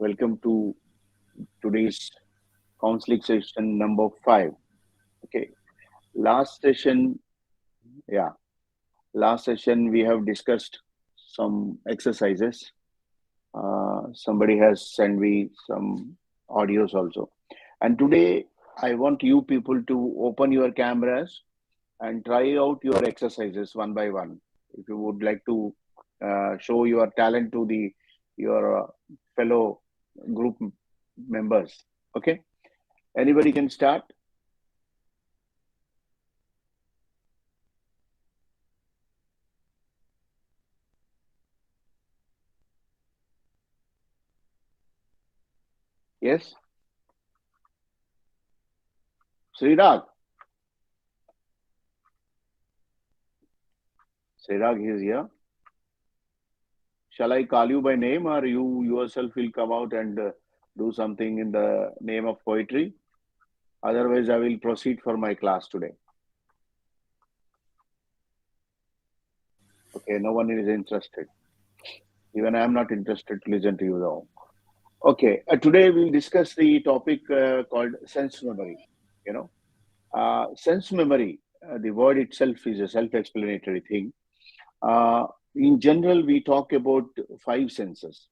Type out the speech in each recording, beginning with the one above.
Welcome to today's counseling session number 5. Okay, last session, yeah, last session we have discussed some exercises. Somebody has sent me some audios also. And today I want you people to open your cameras and try out your exercises one by one. If you would like to show your talent to the your fellow group members. Okay, anybody can start. Yes, Srirag. Srirag is here. Shall I call you by name, or you yourself will come out and do something in the name of poetry? Otherwise, I will proceed for my class today. Okay, no one is interested. Even I am not interested to listen to you though. Okay, today we'll discuss the topic called sense memory. You know, sense memory. The word itself is a self-explanatory thing. Uh, in general, we talk about five senses.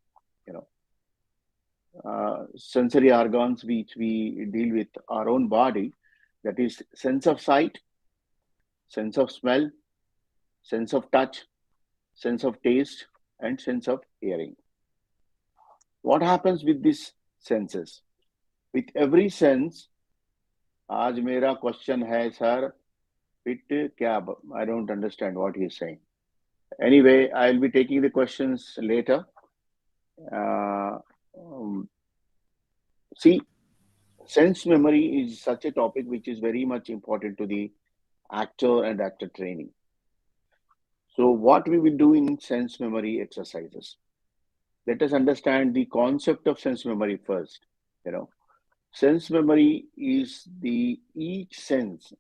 You know, sensory organs which we deal with our own body. That is sense of sight, sense of smell, sense of touch, sense of taste, and sense of hearing. What happens with these senses? With every sense, आज मेरा question है sir, fit क्या? I don't understand what he is saying. Anyway, I'll be taking the questions later. Uh, um, See, sense memory is such a topic which is very much important to the actor and actor training. So, what we will do in sense memory exercises? Let us understand the concept of sense memory first. You know, sense memory is the each sense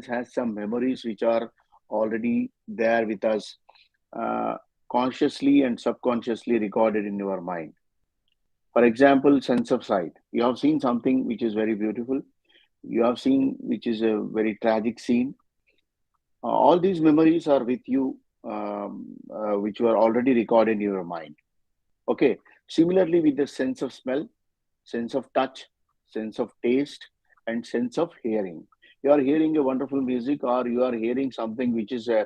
has some memories which are already there with us, uh, consciously and subconsciously recorded in your mind. For example, sense of sight. You have seen something which is very beautiful. You have seen which is a very tragic scene. All these memories are with you, which were already recorded in your mind. Okay. Similarly, with the sense of smell, sense of touch, sense of taste, and sense of hearing. You are hearing a wonderful music, or you are hearing something which is a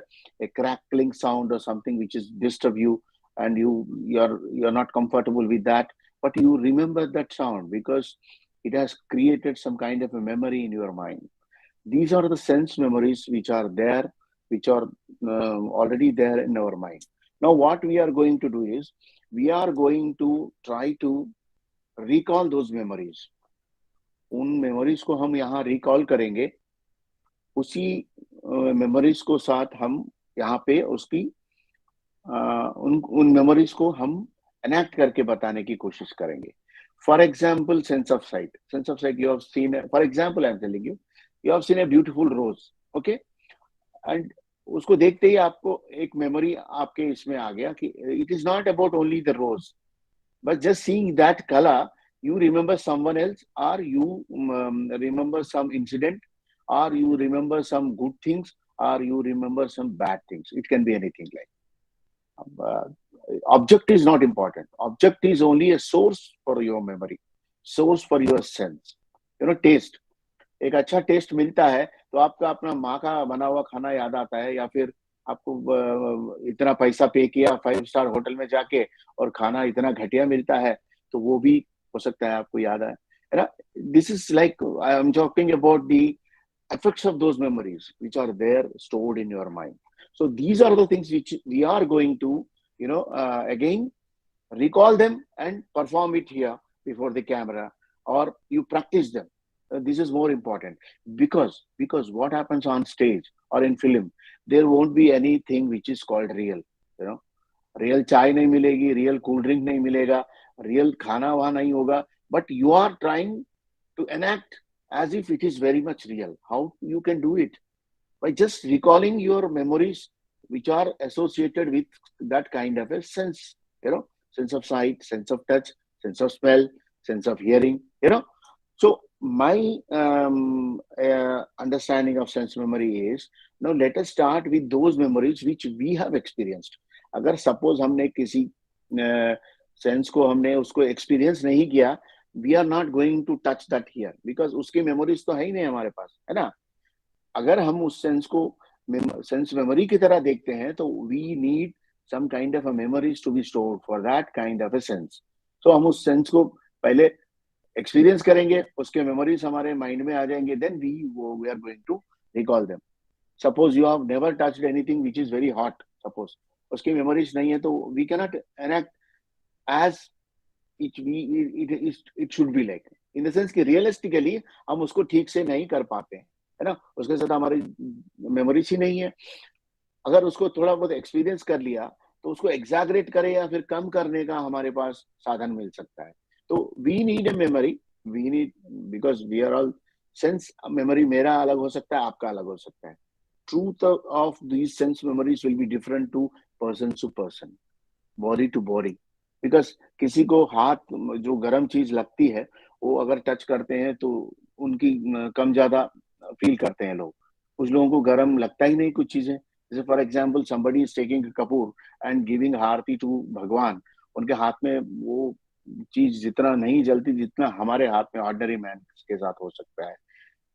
crackling sound, or something which is disturb you, and you're not comfortable with that, but you remember that sound because it has created some kind of a memory in your mind. These are the sense memories which are there, which are already there in our mind. Now, what we are going to do is we are going to try to recall those memories. उन memories को हम यहाँ recall करेंगे, उसी memories को साथ हम यहाँ पे उसकी उन उन मेमोरीज को हम एनैक्ट करके बताने की कोशिश करेंगे. For example, sense of sight, you have seen, for example I am telling you, you have seen a beautiful rose. Okay, and उसको देखते ही आपको एक मेमोरी आपके इसमें आ गया कि it is not about only the rose, but just seeing that color, you remember someone else, or you remember some incident, or you remember some good things, or you remember some bad things. It can be anything like. Uh, Object is not important. Object is only a source for your memory, source for your sense. You know, taste. एक अच्छा test मिलता है तो आपका अपना माँ का बना हुआ खाना याद आता है, या फिर आपको इतना पैसा पे किया 5 स्टार होटल में जाके और खाना इतना घटिया मिलता है, तो वो भी हो सकता है आपको याद आए, है ना. This is like I am talking about the effects of those memories which are there stored in your mind. So these are the things which we are going to, again recall them and perform it here before the camera, or you practice them. This is more important, because what happens on stage or in film, there won't be anything which is called real. You know, real चाय नहीं मिलेगी, real cool drink नहीं मिलेगा, real खाना वहाँ नहीं होगा, but you are trying to enact as if it is very much real. How you can do it? By just recalling your memories which are associated with that kind of a sense, sense of sight, sense of touch, sense of smell, sense of hearing, you know. So my understanding of sense memory is, now let us start with those memories which we have experienced. अगर suppose हमने किसी sense को हमने उसको experience नहीं किया, we are not going to touch that here, because उसकी memories तो है ही नहीं हमारे पास, है ना. अगर हम उस सेंस को सेंस मेमोरी की तरह देखते हैं, तो we need some kind of a memories to be stored for that kind of a sense. So हम उस सेंस को पहले एक्सपीरियंस करेंगे, उसके मेमोरीज हमारे माइंड में आ जाएंगे, then we are going to recall them. Suppose you have never touched anything which is very hot, suppose उसकी मेमोरीज नहीं है, तो we can not enact as it should be like, in the sense कि realistically हम उसको ठीक से नहीं कर पाते हैं, है ना. उसके साथ हमारी मेमोरीज ही नहीं है. अगर उसको थोड़ा बहुत एक्सपीरियंस कर लिया, तो उसको एग्जैगरेट करे या फिर कम करने का हमारे पास साधन मिल सकता है. तो we need a memory, we need, because we are all sense. Memory मेरा अलग हो सकता है, आपका अलग हो सकता है. Truth of these sense memories will be different to person, body to body. Because किसी को हाथ जो गर्म चीज लगती है, वो अगर टच करते हैं तो उनकी कम ज्यादा फील करते हैं लोग. कुछ लोगों को गर्म लगता ही नहीं कुछ चीजें. जैसे for example somebody is taking kapur and giving aarti to Bhagwan, उनके हाथ में वो चीज जितना नहीं जलती जितना हमारे हाथ में ऑर्डिनरी मैन के साथ हो सकता है.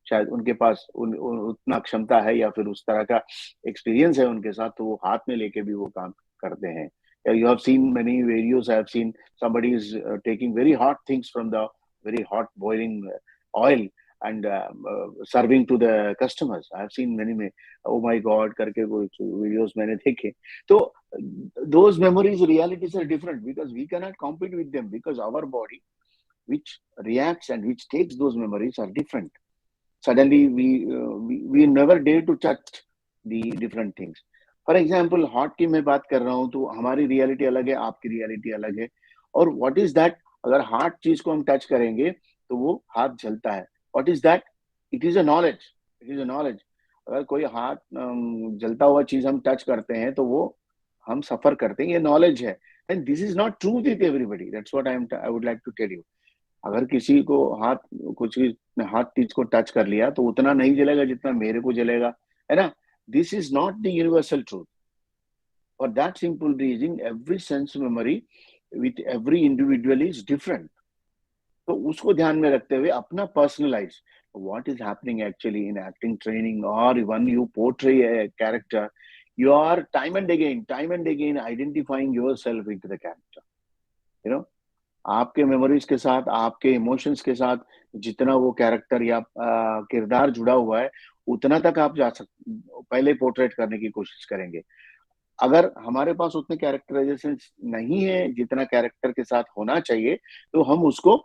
शायद उनके पास उतना क्षमता है या फिर उस तरह का एक्सपीरियंस है उनके साथ, तो वो हाथ में लेके भी वो काम करते हैं. You have seen many videos. I have seen somebody is taking very hot things from the very hot boiling oil and serving to the customers. I have seen many. Oh my God, करके कुछ videos मैंने देखे. तो those memories, realities are different because we cannot compete with them, because our body, which reacts and which takes those memories, are different. Suddenly we never dare to touch the different things. For example hot की मैं बात कर रहा हूँ, तो हमारी reality अलग है, आपकी रियलिटी अलग है. और व्हाट इज दैट, अगर हार्ड चीज को हम टच करेंगे तो वो हाथ जलता है. What is that, it is a knowledge, it is a knowledge. अगर कोई हाथ जलता हुआ चीज हम टच करते हैं तो वो हम सफर करते हैं, ये नॉलेज है. And this is not true with everybody, that's what I would like to tell you. अगर किसी को हाथ कुछ हाथ चीज को टच कर लिया तो उतना नहीं जलेगा जितना मेरे को जलेगा, है ना. This is not the universal truth. For that simple reason, every sense memory with every individual is different. तो उसको ध्यान में रखते हुए अपना personalise what is happening actually in acting training, or when you portray a character, you are time and again identifying yourself into the character. You know, आपके memories के साथ, आपके इमोशंस के साथ जितना वो कैरेक्टर या किरदार जुड़ा हुआ है, उतना तक आप जा सकते, पहले पोर्ट्रेट करने की कोशिश करेंगे. अगर हमारे पास उतने कैरेक्टराइजेशन नहीं है जितना कैरेक्टर के साथ होना चाहिए, तो हम उसको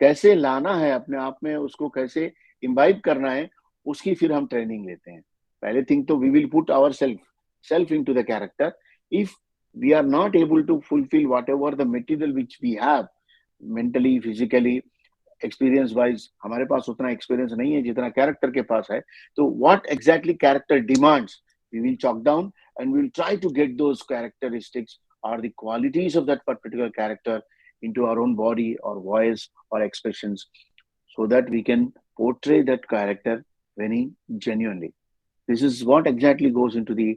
कैसे लाना है अपने आप में, उसको कैसे इम्बाइब करना है, उसकी फिर हम ट्रेनिंग लेते हैं. पहले थिंग तो we will put our self into the character. If we are not able to fulfil whatever the material which we have mentally, physically, experience wise, हमारे पास उतना एक्सपीरियंस नहीं है जितना कैरेक्टर के पास है, तो what exactly character demands, we will chalk down and we will try to get those characteristics or the qualities of that particular character into our own body or voice or expressions, so that we can portray that character very genuinely. This is what exactly goes into the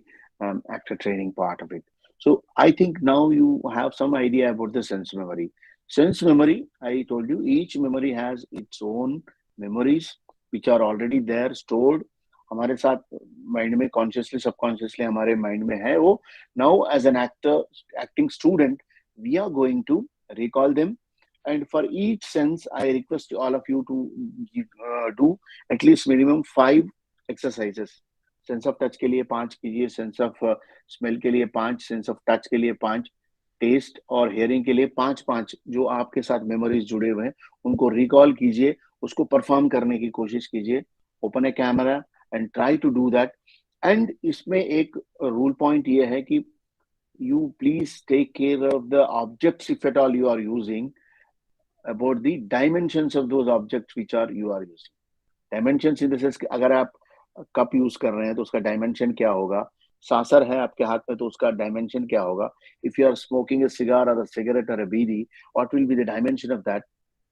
actor training part of it. So I think now you have some idea about the sense memory. Sense memory, I told you, each memory has its own memories which are already there stored हमारे साथ mind में, consciously subconsciously हमारे mind में है वो. Now as an actor, acting student, we are going to recall them. And for each sense I request all of you to do at least minimum 5 exercises. Sense of touch के लिए 5 कीजिए, sense of smell के लिए 5, sense of touch के लिए 5, test और hearing के लिए 5 जो आपके साथ मेमोरीज जुड़े हुए हैं उनको रिकॉल कीजिए, उसको परफॉर्म करने की कोशिश कीजिए. Open A camera and try to do that. And इसमें एक रूल पॉइंट ये है कि you please take care of the objects if at all you are using, about the dimensions of those objects which are you are using. Dimensions in the sense कि अगर आप cup use कर रहे हैं तो उसका डायमेंशन क्या होगा, सासर है आपके हाथ में तो उसका डायमेंशन क्या होगा? If you are smoking a cigar or a cigarette or a bidi, what will be the dimension of that,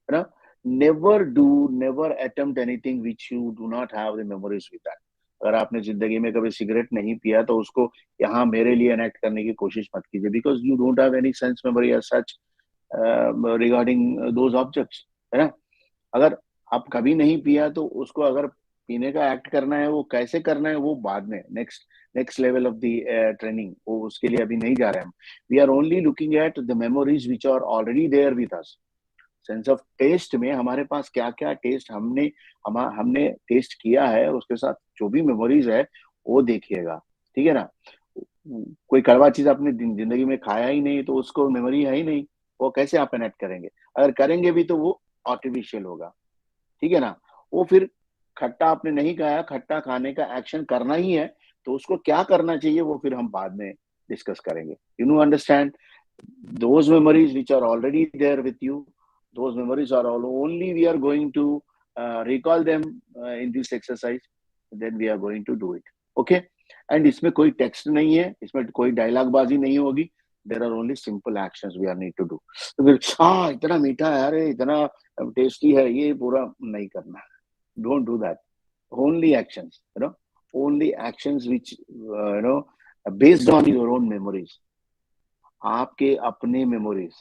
है ना? Never attempt anything which you do not have the memories with that. अगर आपने जिंदगी में कभी cigarette नहीं पिया तो उसको यहाँ मेरे लिए एनेक्ट करने की कोशिश मत कीजिए, because you don't have any sense memory as such regarding those objects, है ना? अगर आप कभी नहीं पिया तो उसको अगर पीने का एक्ट करना है, वो कैसे करना है वो बाद में, next next level of the training, वो उसके लिए अभी नहीं जा रहे हैं हम। We are only looking at the memories which are already there with us. Sense of taste में हमारे पास क्या क्या टेस्ट हमने टेस्ट किया है, उसके साथ जो भी मेमोरीज है वो देखिएगा, ठीक है ना? कोई कड़वा चीज आपने जिंदगी में खाया ही नहीं तो उसको मेमोरी है ही नहीं, वो कैसे आप कनेक्ट करेंगे? अगर करेंगे भी तो वो आर्टिफिशियल होगा, ठीक है ना? वो फिर खट्टा आपने नहीं खाया, खट्टा खाने का एक्शन करना ही है, तो उसको क्या करना चाहिए वो फिर हम बाद में डिस्कस करेंगे। You know understand? those memories which are already there with you, those memories are all only we are going to recall them in this exercise, then we are going to do it, okay? And इसमें कोई text नहीं है, इसमें कोई dialogue बाजी नहीं होगी, there are only simple actions we are need to do. तो फिर हाँ इतना मीठा है, अरे इतना टेस्टी है, ये पूरा नहीं करना, don't do that, only actions, you know, only actions which based on your own memories, आपके अपने मेमोरीज,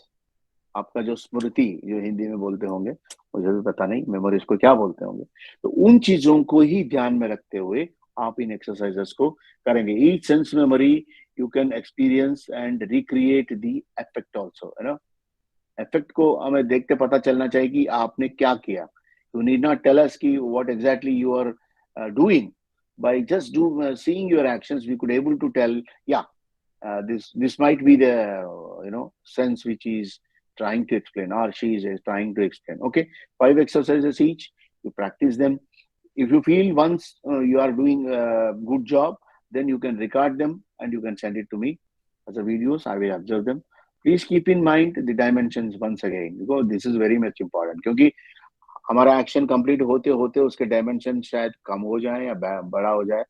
आपका जो स्मृति जो हिंदी में बोलते होंगे, मुझे भी पता नहीं मेमोरीज को क्या बोलते होंगे, तो उन चीजों को ही ध्यान में रखते हुए आप इन एक्सरसाइजेस को करेंगे। Each sense memory you can experience and recreate the effect also, है ना? इफेक्ट को हमें देख के पता चलना चाहिए कि आपने क्या किया। You need not tell us कि what exactly you are doing, by just do seeing your actions we could able to tell, yeah, this might be the sense which is trying to explain, or she is trying to explain, okay? 5 exercises each, you practice them. If you feel once you are doing a good job, then you can record them and you can send it to me as a videos. I will observe them. Please keep in mind the dimensions once again, because this is very much important, क्योंकि हमारा action complete होते होते उसके dimension शायद कम हो जाए या बड़ा हो जाए,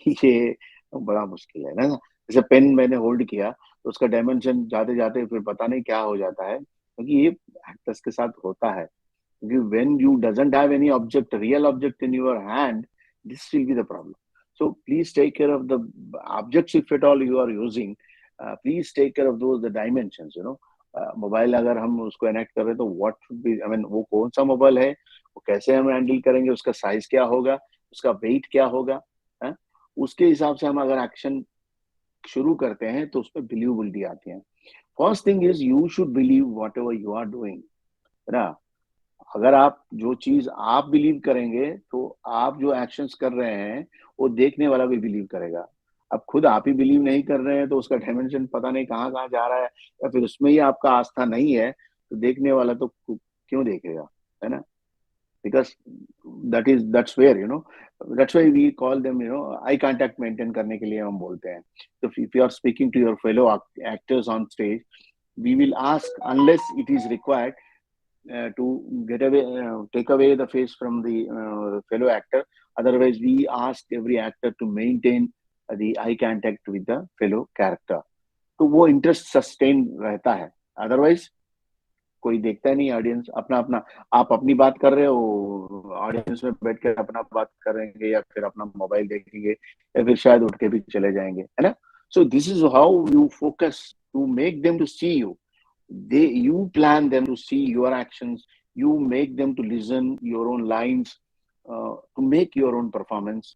ये बड़ा मुश्किल है ना? जैसे पेन मैंने होल्ड किया तो उसका डायमेंशन जाते जाते फिर पता नहीं क्या हो जाता है, क्योंकि ये एक्टर्स के साथ होता है। क्योंकि when you doesn't have any object, real object in your hand, this will be the problem. So please take care of the objects if at all you are using. Please take care of those the dimensions. Mobile अगर हम उसको enact कर रहे हैं तो what should be, I mean वो कौन सा मोबाइल है, वो कैसे हम हैंडल करेंगे, उसका साइज क्या होगा, उसका वेट क्या होगा, है? उसके हिसाब से हम अगर एक्शन शुरू करते हैं तो उसमें बिलीवेबिलिटी आती है। First thing is you should believe whatever you are doing, है ना? अगर आप जो चीज आप बिलीव करेंगे तो आप जो एक्शंस कर रहे हैं वो देखने वाला भी बिलीव करेगा। अब खुद आप ही बिलीव नहीं कर रहे हैं तो उसका डायमेंशन पता नहीं कहाँ कहाँ जा रहा है, या फिर उसमें ही आपका आस्था नहीं है, तो देखने वाला तो क्यों देखेगा, है ना? Because that's where that's why we call them, eye contact maintain करने के लिए हम बोलते हैं। तो if you are speaking to your fellow actors on stage, we will ask, unless it is required, to get away, take away the face from the fellow actor. Otherwise, we ask every actor to maintain the eye contact with the fellow character. तो वो interest sustain रहता है। Otherwise कोई देखता ही नहीं, audience अपना अपना, आप अपनी बात कर रहे हो, ऑडियंस में बैठ कर अपना बात करेंगे या फिर अपना मोबाइल देखेंगे या फिर शायद उठ के भी चले जाएंगे, है ना? So this is how you focus to make them to see you, you plan them to see your actions, you make them to listen your own lines, to make your own performance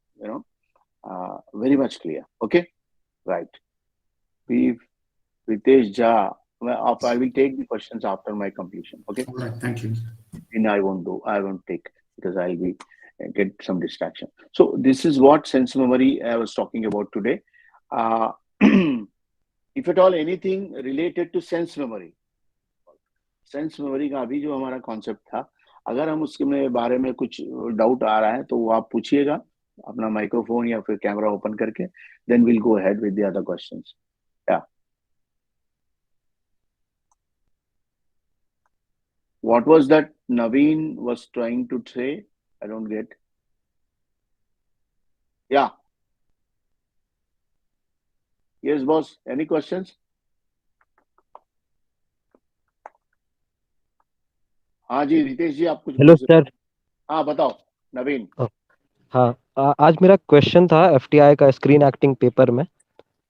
very much clear, okay? Right. we Ritesh Jha, I will take the questions after my completion, okay? All right, thank you. And I won't take, because I'll be get some distraction. So this is what sense memory I was talking about today. uh, if at all anything related to sense memory, sense memory का अभी जो हमारा concept था, अगर हम उसके में बारे में कुछ डाउट आ रहा है तो वो आप पूछिएगा अपना माइक्रोफोन या फिर कैमरा ओपन करके, then will go ahead with the other questions. या what was that Naveen was trying to say? I don't get. या Yes, boss. Any questions? हाँ जी, रितेश जी, आप कुछ हेलो पूछ रहे? सर। हाँ, बताओ, नवीन। हाँ, आज मेरा क्वेश्चन था एफटीआई का स्क्रीन एक्टिंग पेपर में।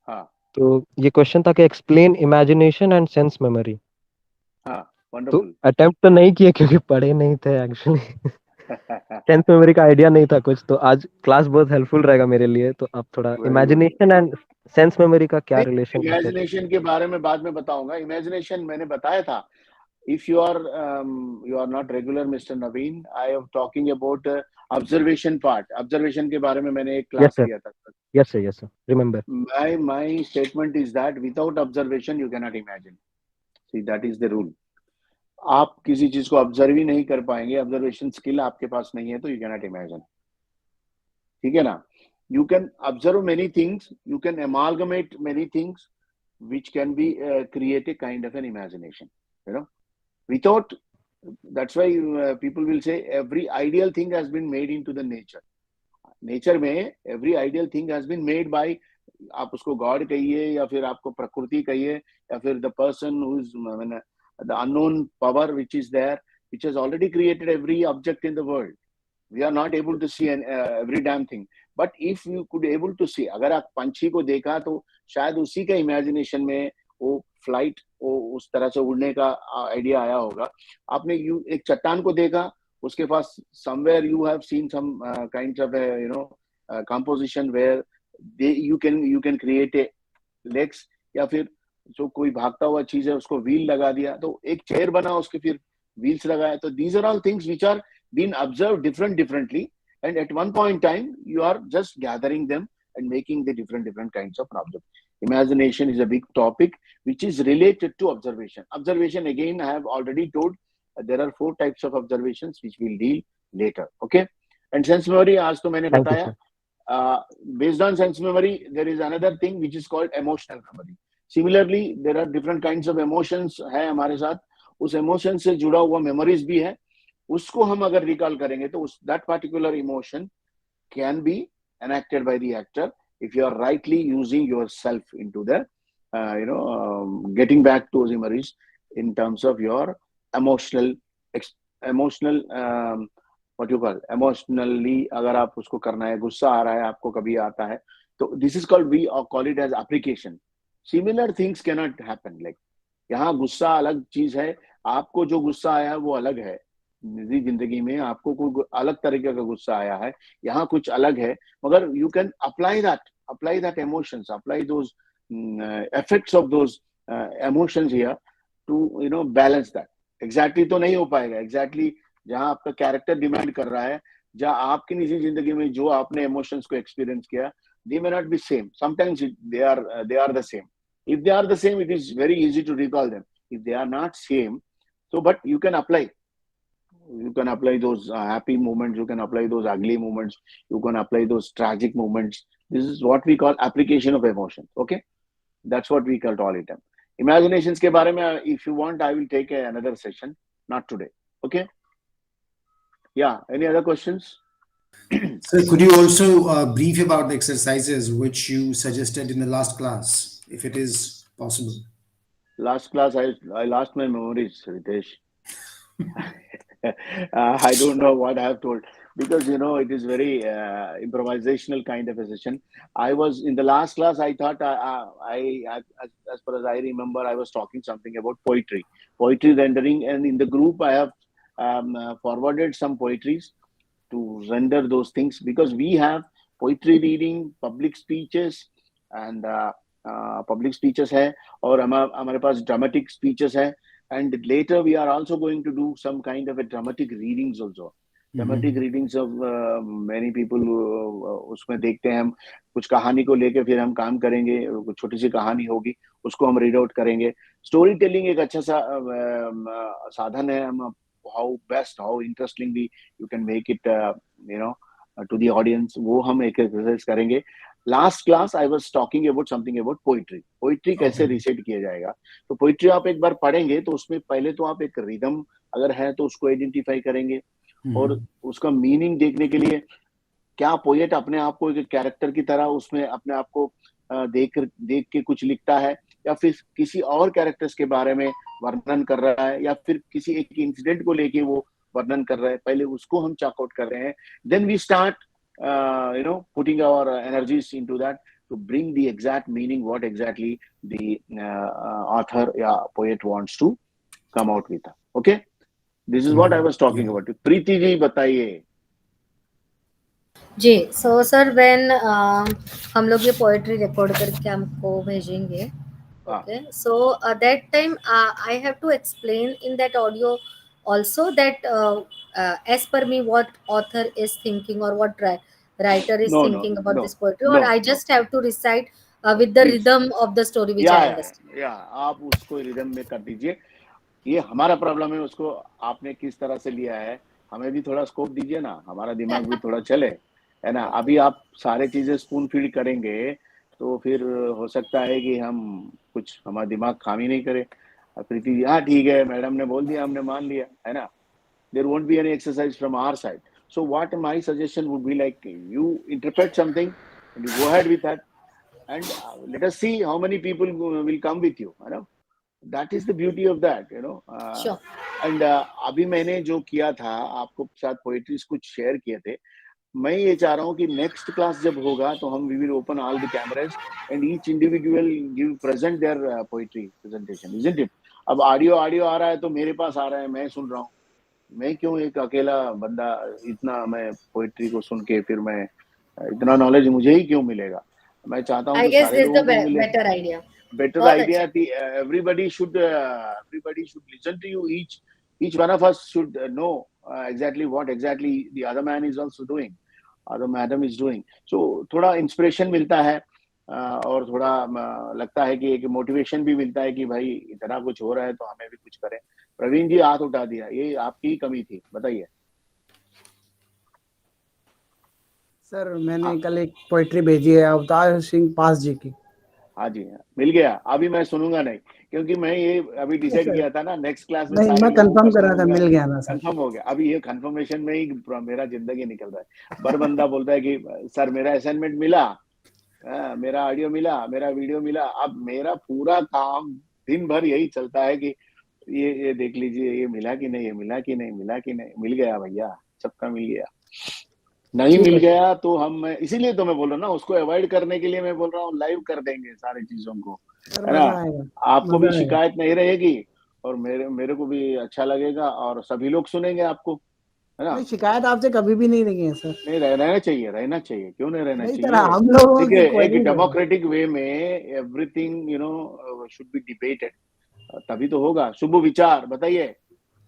हाँ, तो ये क्वेश्चन था कि explain imagination and sense memory. हाँ, तो वंडरफुल। अटेम्प्ट तो नहीं किए क्योंकि पढ़े नहीं थे एक्चुअली। सेंस मेमोरी का आइडिया नहीं था कुछ, तो आज क्लास बहुत हेल्पफुल रहेगा मेरे लिए। तो आप थोड़ा very good. Imagination and sense memory का क्या नहीं, रिलेशन है सर? इमेजिनेशन के बारे में बाद में बताऊंगा। इमेजिनेशन मैंने बताया था। If you are not regular, Mr. Naveen, I am talking about observation part. Observation के बारे में मैंने एक यस क्लास सर, लिया था। Yes sir, yes sir, remember. My statement is that without observation you cannot imagine. See, that is the rule. आप किसी चीज को ऑब्जर्व ही नहीं कर पाएंगे, ऑब्जर्वेशन स्किल आपके पास नहीं है, तो यू कैनॉट इमेजिन। ठीक है ना? You can observe many things, you can amalgamate many things which can be create a kind of an imagination, you know, without. That's why people will say every ideal thing has been made into the nature. Nature में every ideal thing has been made by, आप उसको God कहिए या फिर आपको प्रकृति कहिए या फिर the person who is the unknown power which is there, which has already created every object in the world. We are not able to see every damn thing, but if you could able to see, अगर आप पंछी को देखा तो शायद उसी का imagination में वो फ्लाइट, वो उस तरह से उड़ने का आइडिया आया होगा. आपने यू एक चट्टान को देखा, उसके पास somewhere you have seen some kinds of a, composition where they you can create a legs, या फिर जो कोई भागता हुआ चीज है उसको व्हील लगा दिया तो एक चेयर बना, उसके फिर व्हील्स लगाया. तो these are all things which are being observed differently, and at one point in time you are just gathering them and making the different kinds of problems. Imagination is a big topic which is related to observation. Observation, again, I have already told, there are four types of observations which we'll deal later. Okay? And sense memory, आज तो मैंने thank you बताया. Sir. Based on sense memory, there is another thing which is called emotional memory. Similarly, there are different kinds of emotions है हमारे साथ. उस emotion से जुड़ा हुआ memories भी है. उसको हम अगर recall करेंगे तो उस that particular emotion can be enacted by the actor if you are rightly using yourself into the getting back those memories in terms of your emotional emotional what you call emotionally. अगर आप उसको करना है, गुस्सा आ रहा है आपको, कभी आता है, तो this is called, we call it as application. Similar things cannot happen. Like, यहाँ गुस्सा अलग चीज है, आपको जो गुस्सा आया है वो अलग है. निजी जिंदगी में आपको कोई अलग तरीके का गुस्सा आया है, यहाँ कुछ अलग है, मगर you can apply that emotions, apply those effects of those emotions here to balance that. Exactly तो नहीं हो पाएगा, एग्जैक्टली जहाँ आपका कैरेक्टर डिमांड कर रहा है, जहाँ आपकी निजी जिंदगी में जो आपने इमोशंस को एक्सपीरियंस किया, they may not be same. Sometimes they are the same. If they are the same, it is very easy to recall them. If they are not same, so but you can apply those happy moments, you can apply those ugly moments, you can apply those tragic moments. This is what we call application of emotion. Okay, that's what we call it. Imaginations के बारे में, if you want, I will take another session, not today. Okay. Yeah, any other questions? So, could you also brief about the exercises which you suggested in the last class, if it is possible? Last class, I lost my memories, Ritesh. I don't know what I have told, because it is very improvisational kind of a session. I was in the last class. I thought as far as I remember, I was talking something about poetry rendering, and in the group I have forwarded some poetries to render those things, because we have poetry reading, public speeches, and public speeches है, और हमारे पास dramatic speeches है, and later we are also going to do some kind of a dramatic readings also. Dramatic Mhm. readings of many people. उसमें देखते हैं हम, कुछ कहानी को लेके फिर हम काम करेंगे, कुछ छोटी सी कहानी होगी, उसको हम रीड आउट करेंगे. स्टोरी टेलिंग एक अच्छा सा साधन है. हम how interestingly you can make it you know to the audience, वो हम एक एक्सरसाइज करेंगे. Last class I was talking about something about poetry कैसे Okay. रिसेट किया जाएगा. तो पोइट्री आप एक बार पढ़ेंगे तो उसमें पहले तो आप एक रिदम अगर है तो उसको आइडेंटिफाई करेंगे, और Mhm. उसका मीनिंग देखने के लिए क्या पोएट अपने आप को एक कैरेक्टर की तरह उसमें अपने आप को देख के कुछ लिखता है, या फिर किसी और कैरेक्टर्स के बारे में वर्णन कर रहा है, या फिर किसी एक इंसिडेंट को लेके वो वर्णन कर रहा है, पहले उसको हम चेकआउट कर रहे हैं. Then we start putting our energies into that to bring the exact meaning what exactly the author या poet wants to come out with. Okay, this is what I was talking about. Preeti ji बताइए. जी. So sir when हम लोग ये poetry record करके हमको भेजेंगे, okay, so that time I have to explain in that audio also that as per me what author is thinking or what writer is thinking about this poetry, or I just have to recite with the rhythm of the story which I understand. आप उसको rhythm में कर दीजिए. ये हमारा problem है, उसको आपने किस तरह से लिया है. हमें भी थोड़ा स्कोप दीजिए ना, हमारा दिमाग भी थोड़ा चले, है ना. अभी आप सारे चीजें स्पून फीड करेंगे तो फिर हो सकता है कि हम कुछ, हमारा दिमाग काम ही नहीं करे. प्रीति जी, हाँ ठीक है, मैडम ने बोल दिया, हमने मान लिया, है ना. There won't be any exercise from our side. So what my suggestion would be, like, you interpret something and you go ahead with that, and let us see how many people will come with you, you know. That is the beauty of that, you know. Sure. And अभी मैंने जो किया था, आपको साथ poetries कुछ share किए थे. मैं ये चाह रहा हूँ कि नेक्स्ट क्लास जब होगा तो हम we will open all the cameras and each individual give present their poetry presentation, isn't it. अब ऑडियो आ रहा है तो मेरे पास आ रहा है, मैं सुन रहा हूँ. मैं क्यों एक अकेला बंदा इतना, मैं पोएट्री को सुन के फिर मैं इतना नॉलेज मुझे ही क्यों मिलेगा. मैं चाहता हूँ कि सारे लोगों को मिले. Better idea. everybody should listen to you. Each one of us should know exactly what exactly the other man is also doing, other madam is doing. So थोड़ा इंस्पिरेशन मिलता है और थोड़ा लगता है कि एक मोटिवेशन भी मिलता है कि भाई इतना कुछ हो रहा है तो हमें भी कुछ करें. प्रवीण जी हाथ उठा दिया, ये आपकी ही कमी थी, बताइए. सर मैंने कल एक पोएट्री भेजी है अवतार सिंह पास जी की. हाँ जी, मिल गया. अभी मैं सुनूंगा नहीं, क्योंकि मैं ये अभी डिसाइड किया था ना, नेक्स्ट क्लास में नहीं, मैं कंफर्म कर रहा था, मिल गया ना सर. कंफर्म हो गया. अभी ये कंफर्मेशन में ही मेरा जिंदगी निकल रहा है. बर बंदा बोलता है कि सर मेरा असाइनमेंट मिला, मेरा ऑडियो मिला, मेरा वीडियो मिला. अब मेरा पूरा काम दिन भर यही चलता है कि ये देख लीजिए, ये मिला कि नहीं, ये मिला कि नहीं, मिला कि नहीं. मिल गया भैया, सबका मिल गया. नहीं मिल गया तो हम, इसीलिए तो मैं बोल रहा हूँ ना, उसको अवॉइड करने के लिए मैं बोल रहा हूँ लाइव कर देंगे सारी चीजों को, है ना. आपको भी शिकायत नहीं रहेगी और मेरे को भी अच्छा लगेगा और सभी लोग सुनेंगे आपको, है ना. शिकायत आपसे कभी भी नहीं रही है सर. नहीं, रहना चाहिए. क्यों नहीं रहना चाहिए. हम लोग एक डेमोक्रेटिक वे में एवरीथिंग शुड बी डिबेटेड, तभी तो होगा. शुभ विचार बताइए.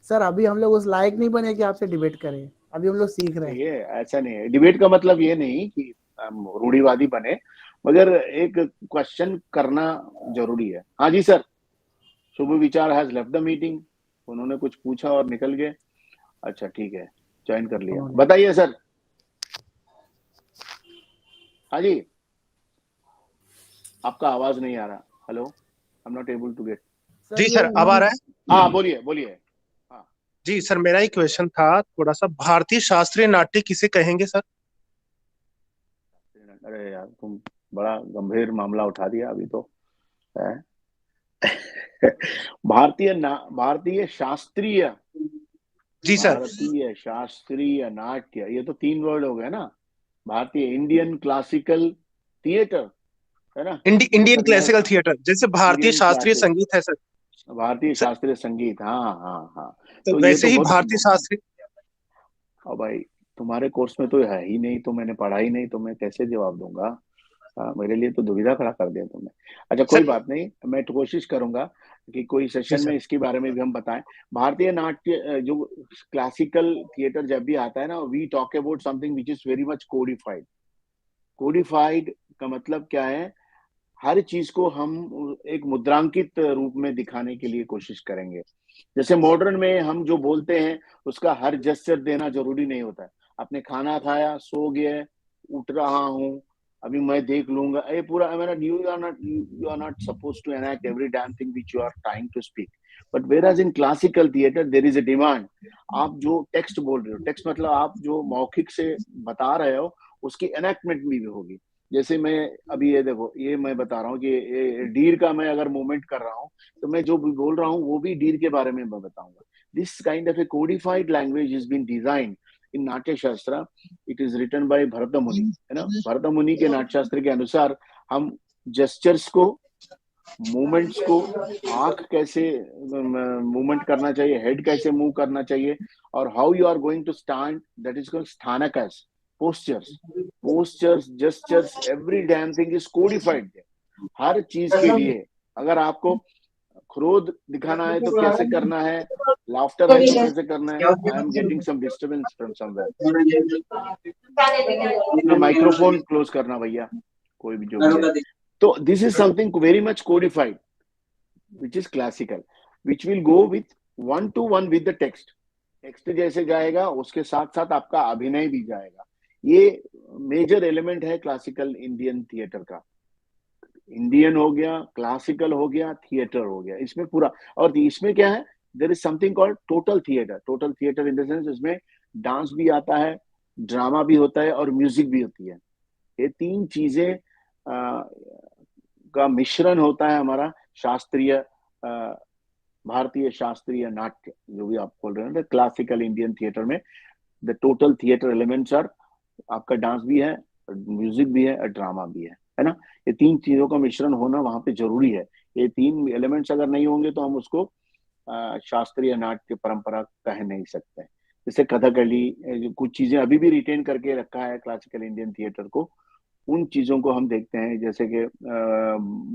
सर अभी हम लोग उस लायक नहीं बने कि आपसे डिबेट करें, अभी हम लोग सीख रहे हैं. ये ऐसा नहीं है. डिबेट का मतलब ये नहीं कि हम रूढ़िवादी बने, मगर एक क्वेश्चन करना जरूरी है. हाँ जी सर. शुभ विचार हैज लेफ्ट द मीटिंग. उन्होंने कुछ पूछा और निकल गए. अच्छा ठीक है, ज्वाइन कर लिया. बताइए सर. हाँ जी, आपका आवाज नहीं आ रहा. Hello, I am not able to get. जी सर, अब आ रहा है. हाँ बोलिए. जी सर, मेरा एक क्वेश्चन था थोड़ा सा. भारतीय शास्त्रीय नाट्य किसे कहेंगे सर? अरे यार, तुम बड़ा गंभीर मामला उठा दिया अभी तो. भारतीय शास्त्रीय. जी सर. भारतीय शास्त्रीय नाट्य, ये तो 3 वर्ड हो गए ना. भारतीय इंडियन क्लासिकल थिएटर, है ना. इंडियन क्लासिकल थिएटर, जैसे भारतीय शास्त्रीय संगीत है सर. भारतीय शास्त्रीय संगीत, हाँ. तो वैसे ही भारतीय शास्त्रीय. अब भाई तुम्हारे कोर्स में तो है ही नहीं, तो मैंने पढ़ा ही नहीं, तो मैं कैसे जवाब दूंगा. मेरे लिए तो दुविधा खड़ा कर दिया तुमने. अच्छा कोई बात नहीं, मैं तो कोशिश करूंगा कि कोई सेशन में इसके बारे में भी हम बताएं. भारतीय नाट्य जो क्लासिकल थिएटर जब भी आता है ना, we talk about something which is very much codified. Codified का मतलब क्या है? हर चीज को हम एक मुद्रांकित रूप में दिखाने के लिए कोशिश करेंगे. जैसे मॉडर्न में हम जो बोलते हैं उसका हर जेस्चर देना जरूरी नहीं होता है. आपने खाना खाया, सो गए, उठ रहा हूँ, अभी मैं देख लूंगा, ये पूरा you are not suppose to enact every damn thing which you are trying to speak. But where in classical theatre there is a demand. आप जो टेक्स्ट बोल रहे हो, टेक्स्ट मतलब आप जो मौखिक से बता रहे हो, उसकी एनैक्टमेंट भी होगी. जैसे मैं अभी ये देखो, ये मैं बता रहा हूँ कि ये डीर का मैं अगर मूवमेंट कर रहा हूँ तो मैं जो भी बोल रहा हूँ वो भी डीर के बारे में मैं बताऊंगा. This kind of a codified language is been designed in Natya Shastra. It is written by Bharat Muni, है ना. भरत मुनि के नाट्य शास्त्र के अनुसार हम जेस्चर्स को, मूवमेंट्स को, आंख कैसे मूवमेंट करना चाहिए, हेड कैसे मूव करना चाहिए, और how you are going to stand, that is called स्थानकस. Postures, gestures, every damn thing is codified. हर चीज के लिए अगर आपको क्रोध दिखाना है तो कैसे करना है, लाफ्टर है तो कैसे करना है. I am getting some disturbance from somewhere. Microphone close करना भैया, कोई भी जो भी है. तो this is something very much codified which is classical, which will go with 1-to-1 with the text. Text जैसे जाएगा उसके साथ साथ आपका अभिनय भी जाएगा. ये मेजर एलिमेंट है क्लासिकल इंडियन थिएटर का. इंडियन हो गया, क्लासिकल हो गया, थिएटर हो गया, इसमें पूरा. और इसमें क्या है, there is something called total theatre. Total theatre in the sense इसमें डांस भी आता है, ड्रामा भी होता है और म्यूजिक भी होती है. ये तीन चीजें का मिश्रण होता है हमारा शास्त्रीय, भारतीय शास्त्रीय नाट्य जो भी आप बोल रहे हैं क्लासिकल इंडियन थिएटर में. The total theatre elements are, आपका डांस भी है, म्यूजिक भी है और ड्रामा भी है ना. ये तीन चीजों का मिश्रण होना वहां पे जरूरी है. ये तीन एलिमेंट्स अगर नहीं होंगे तो हम उसको शास्त्रीय नाट्य परंपरा कह नहीं सकते. जैसे कथकली, कुछ चीजें अभी भी रिटेन करके रखा है क्लासिकल इंडियन थिएटर को. उन चीजों को हम देखते हैं, जैसे कि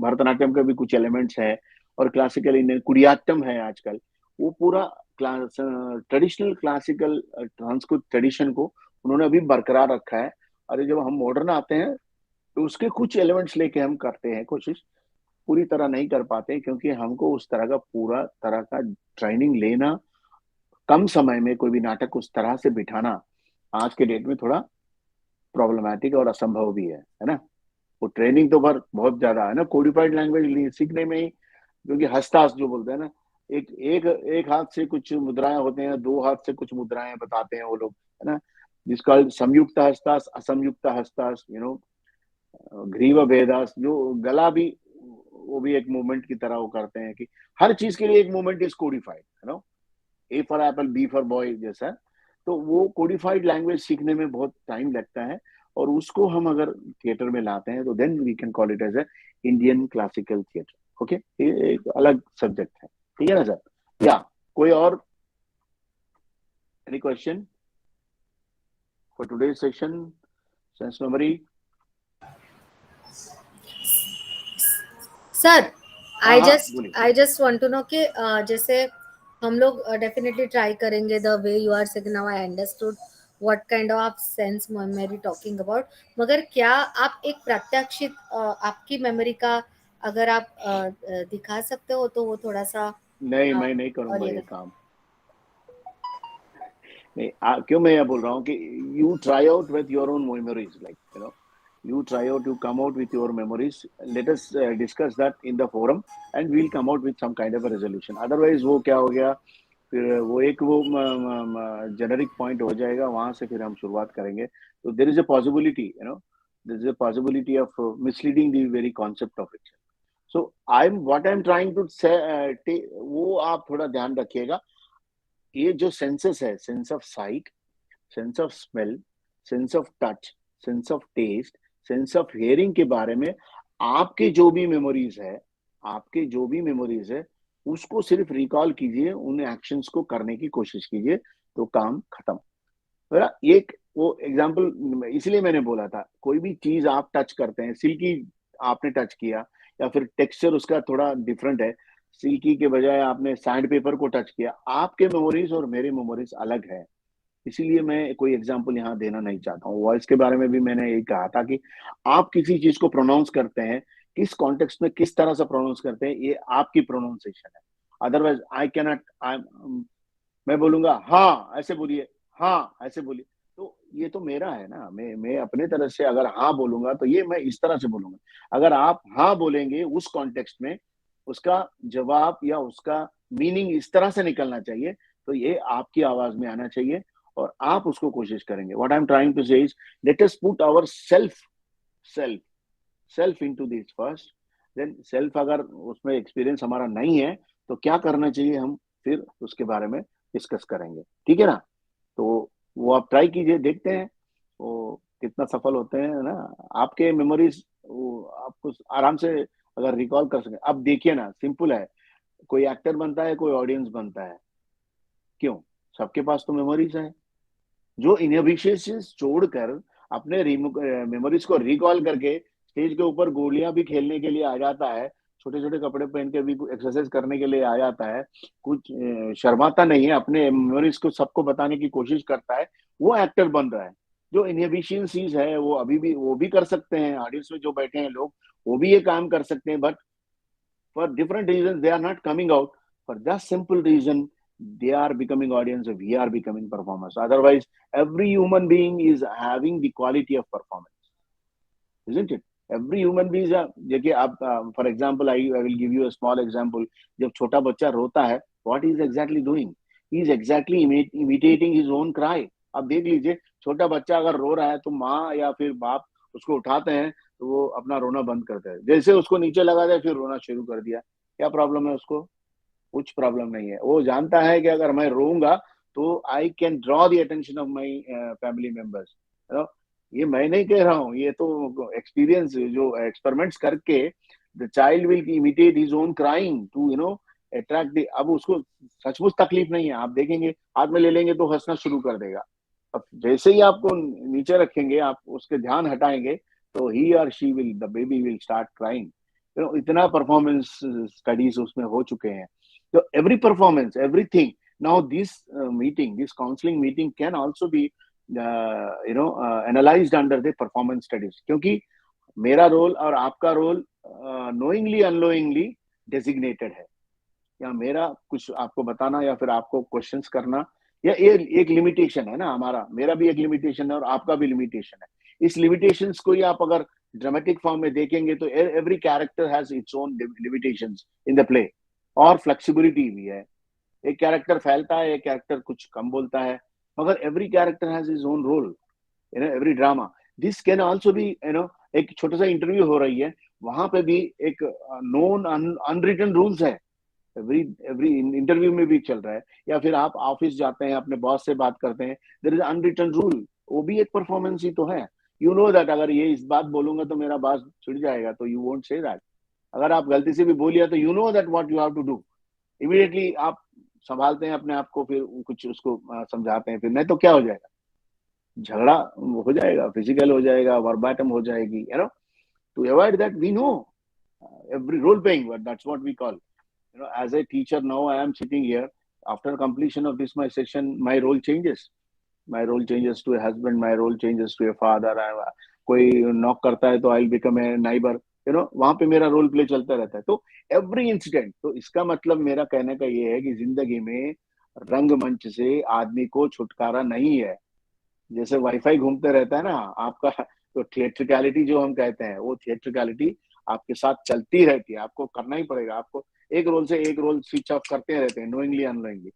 भरतनाट्यम का भी कुछ एलिमेंट्स है और क्लासिकल इंडियन कुडियाट्टम है आजकल. वो पूरा ट्रेडिशनल क्लासिकल संस्कृत ट्रेडिशन को उन्होंने अभी बरकरार रखा है. और जब हम मॉडर्न आते हैं तो उसके कुछ एलिमेंट्स लेके हम करते हैं कोशिश. पूरी तरह नहीं कर पाते क्योंकि हमको उस तरह का पूरा तरह का ट्रेनिंग लेना, कम समय में कोई भी नाटक उस तरह से बिठाना आज के डेट में थोड़ा प्रॉब्लमैटिक और असंभव भी है ना. वो ट्रेनिंग तो बहुत ज्यादा है ना कोडिफाइड लैंग्वेज सीखने में ही. क्योंकि हस्तास जो बोलते हैं ना, एक एक एक हाथ से कुछ मुद्राएं होते हैं, दो हाथ से कुछ मुद्राएं बताते हैं वो लोग, है ना. जिसका संयुक्त हस्तास, असंयुक्त हस्तास, ग्रीव भेदास, जो गला भी, वो भी एक मूवमेंट की तरह वो करते हैं कि हर चीज के लिए एक मूवमेंट इज कोडिफाइड, है ना. A for apple, B for boy जैसा. तो वो कोडिफाइड लैंग्वेज सीखने में बहुत टाइम लगता है और उसको हम अगर थिएटर में लाते हैं तो then we can call it as a Indian classical theatre. Okay, ये एक अलग सब्जेक्ट है. ठीक है ना सर. या कोई और any question for today session, sense memory? Sir, हाँ, बोलिए. I just want to know कि जैसे हम लोग डेफिनेटली ट्राई करेंगे the way you are saying. Now I understood what kind of sense memory talking about. मगर क्या आप एक प्रात्यक्षिक आपकी मेमोरी का अगर आप दिखा सकते हो तो वो थोड़ा सा. नहीं, मैं नहीं करूंगा ये काम. नहीं, क्यों मैं ये बोल रहा हूँ कि you try out with your own memories, like you try out, you come out with your memories. Let us discuss that in the forum and we'll come out with some kind of a resolution. Otherwise वो क्या हो गया, फिर वो एक वो generic point हो जाएगा, वहां से फिर हम शुरुआत करेंगे. तो there is a possibility, there is a possibility of misleading the very concept of it. So what I'm trying to say, वो आप थोड़ा ध्यान रखिएगा. ये जो सेंसेस है, sense of sight, sense of smell, sense of touch, sense of taste, sense of hearing के बारे में आपके जो भी मेमोरीज है उसको सिर्फ रिकॉल कीजिए, उन एक्शंस को करने की कोशिश कीजिए, तो काम खत्म. एक वो एग्जांपल इसलिए मैंने बोला था, कोई भी चीज आप टच करते हैं, सिल्की आपने टच किया या फिर टेक्सचर उसका थोड़ा डिफरेंट है, सिल्की के बजाय आपने सैंड पेपर को टच किया, आपके मेमोरीज और मेरे मेमोरीज अलग है. इसीलिए मैं कोई एग्जांपल यहाँ देना नहीं चाहता हूँ. वॉइस के बारे में भी मैंने यही कहा था कि आप किसी चीज को प्रोनाउंस करते हैं, किस कॉन्टेक्स्ट में किस तरह से प्रोनाउंस करते हैं, ये आपकी प्रोनाउंसिएशन है. अदरवाइज आई कैनॉट, मैं बोलूंगा हाँ ऐसे बोलिए, हाँ ऐसे बोलिए, तो ये तो मेरा है ना. मैं अपने तरह से अगर हाँ बोलूंगा तो ये मैं इस तरह से बोलूंगा. अगर आप हाँ बोलेंगे उस कॉन्टेक्स्ट में, उसका जवाब या उसका मीनिंग इस तरह से निकलना चाहिए, तो ये आपकी आवाज में आना चाहिए और आप उसको कोशिश करेंगे. What I am trying to say is, let us put our self self into this first, then self अगर उसमें एक्सपीरियंस हमारा नहीं है तो क्या करना चाहिए, हम फिर उसके बारे में डिस्कस करेंगे, ठीक है ना। तो वो आप ट्राई कीजिए, देखते हैं वो कितना सफल होते हैं ना। आपके मेमोरीज वो आपको आराम से अगर रिकॉल कर सके। अब देखिए ना, सिंपल है, कोई एक्टर बनता है, कोई ऑडियंस बनता है, क्यों? सबके पास तो मेमोरीज है। जो इनहिबिशंस छोड़कर अपने मेमोरीज को रिकॉल करके स्टेज के ऊपर गोलियां भी खेलने के लिए आ जाता है, छोटे छोटे कपड़े पहन के भी एक्सरसाइज करने के लिए आ जाता है, कुछ शर्माता नहीं है, अपने मेमोरीज को सबको बताने की कोशिश करता है, वो एक्टर बन रहा है। जो इनहिबिशंस है वो अभी भी वो भी कर सकते हैं, ऑडियंस में जो बैठे हैं लोग वो भी ये काम कर सकते हैं, but for different reasons they are not coming out. For that simple reason they are becoming audience, we are becoming performers. Otherwise every human being is having the quality of performance, isn't it? Every human being is देखिए आप for example I will give you a small example. जब छोटा बच्चा रोता है, what he is exactly doing? He is exactly imitating his own cry. आप देख लीजिए, छोटा बच्चा अगर रो रहा है तो माँ या फिर बाप उसको उठाते हैं तो वो अपना रोना बंद करते हैं, जैसे उसको नीचे लगा दे फिर रोना शुरू कर दिया। क्या प्रॉब्लम है उसको? कुछ प्रॉब्लम नहीं है। वो जानता है कि अगर मैं रोऊंगा तो I can draw the attention of my family members. ये मैं नहीं कह रहा हूँ, ये तो एक्सपीरियंस जो एक्सपेरिमेंट्स करके the child will imitate his own crying to attract the. अब उसको सचमुच तकलीफ नहीं है, आप देखेंगे हाथ में ले लेंगे तो हंसना शुरू कर देगा। अब जैसे ही आपको नीचे रखेंगे, आप उसके ध्यान हटाएंगे तो ही और she will, the baby will start crying. इतना परफॉर्मेंस स्टडीज उसमें हो चुके हैं। So every performance, everything. Now this meeting, this counseling meeting can also be, analyzed under the performance studies. क्योंकि मेरा रोल और आपका रोल knowingly, unknowingly designated है। या मेरा कुछ आपको बताना या फिर आपको क्वेश्चंस करना, या ये एक लिमिटेशन है ना हमारा, मेरा भी एक लिमिटेशन है और आपका भी लिमिटेशन है। इस लिमिटेशंस को ही आप अगर ड्रामेटिक फॉर्म में देखेंगे तो every character has its own limitations in the play, और फ्लेक्सिबिलिटी भी है। एक कैरेक्टर फैलता है, एक कैरेक्टर कुछ कम बोलता है, मगर every character has his own role in every drama. This can also be, एक छोटा सा इंटरव्यू हो रही है, वहां पे भी एक नोन अनरिटन रूल्स है, एवरी एवरी इंटरव्यू में भी चल रहा है। या फिर आप ऑफिस जाते हैं, अपने बॉस से बात करते हैं, देयर इज अनरिटन रूल, वो भी एक परफॉर्मेंस ही तो है। यू नो दैट अगर ये इस बात बोलूंगा तो मेरा बॉस छिड़ जाएगा, तो यू वोंट से दैट। अगर आप गलती से भी बोलिए तो you know that what you have to do, immediately आप संभालते हैं अपने आप को, फिर कुछ उसको समझाते हैं, फिर नहीं तो क्या हो जाएगा, झगड़ा हो जाएगा, फिजिकल हो जाएगा, वर्बाटम हो जाएगी, to avoid that we know every role playing, that's what we call, as a teacher now I am sitting here, after completion of this my session my role changes, my role changes to a husband, my role changes to a father, कोई knock करता है तो I become a neighbour, वहां पे मेरा role play चलता रहता है। तो एवरी इंसिडेंट, तो इसका मतलब मेरा कहने का ये है कि जिंदगी में रंगमंच से आदमी को छुटकारा नहीं है। जैसे वाईफाई घूमते रहता है ना आपका, तो थिएट्रिकलिटी जो हम कहते हैं, वो थिएट्रिकलिटी आपके साथ चलती रहती है, आपको करना ही पड़ेगा। आपको एक रोल से एक रोल स्विच ऑफ करते रहते हैं, नोइंगली अननोइंगली।